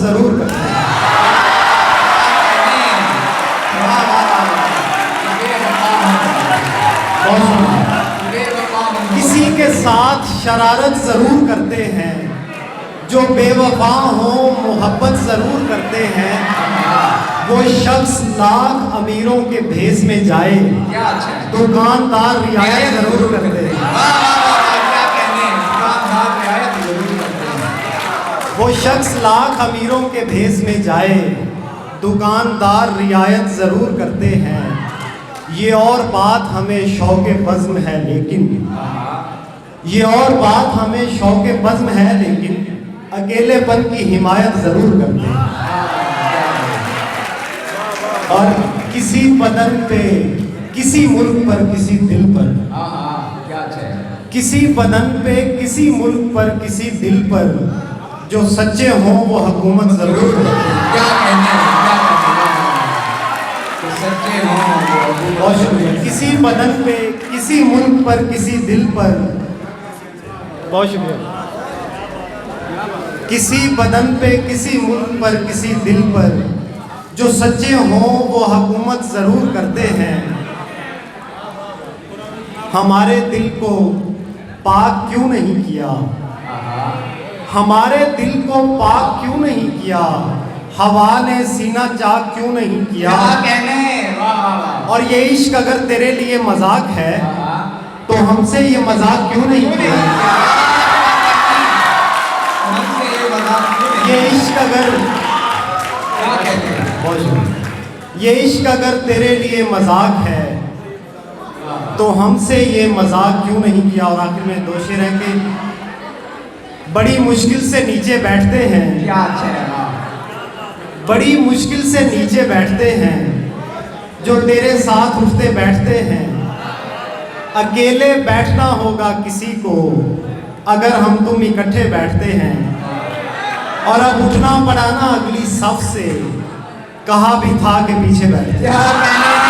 जरूर करते हैं। किसी के साथ शरारत जरूर करते हैं, जो बेवफा हो मोहब्बत जरूर करते हैं। वो शख्स लाख अमीरों के भेस में जाए, क्या अच्छा है। दुकानदार रियायत जरूर करते हैं। क्या कहने हैं, दुकानदार रियायत जरूर करते हैं। वो शख्स लाख अमीरों के भेस में जाए, दुकानदार रियायत ज़रूर करते हैं। ये और बात हमें शौक़ बज़्म है लेकिन, ये और बात हमें शौक़ बज़्म है लेकिन अकेलेपन की हिमायत ज़रूर करते हैं। और किसी बदन पे, किसी मुल्क पर, किसी दिल पर, क्या अच्छा है। किसी बदन पे, किसी मुल्क पर, किसी दिल पर जो सच्चे हों वो हुकूमत ज़रूर करते हैं। क्या कहने हैं, क्या कहने हैं। तो सच्चे हों वो बहुत शुक्रिया। किसी बदन पे, किसी मुल्क पर, किसी दिल पर, बहुत शुक्रिया। किसी बदन पे, किसी मुल्क पर, किसी दिल पर जो सच्चे हों वो हुकूमत ज़रूर करते हैं। हमारे दिल को पाक क्यों नहीं किया, हमारे दिल को पाक क्यों नहीं किया, हवा ने सीना चाक क्यों नहीं किया। क्या कहने हैं, वाह वाह वाह। और ये इश्क अगर तेरे लिए मजाक है तो हमसे ये मजाक क्यों नहीं किया। हमसे ये मजाक क्यों नहीं। ये इश्क अगर, क्या कहते हैं। बहुत शुक्रिया। ये इश्क अगर तेरे लिए मजाक है तो हमसे ये मजाक क्यों नहीं किया। और आखिर में दो शेर हैं कि बड़ी मुश्किल से नीचे बैठते हैं, क्या अच्छा है, वाह। बड़ी मुश्किल से नीचे बैठते हैं जो तेरे साथ उठते बैठते हैं। अकेले बैठना होगा किसी को अगर हम तुम इकट्ठे बैठते हैं। और अब उठना पड़ा ना अगली सफ से, कहा भी था कि पीछे बैठते। क्या कहने हैं।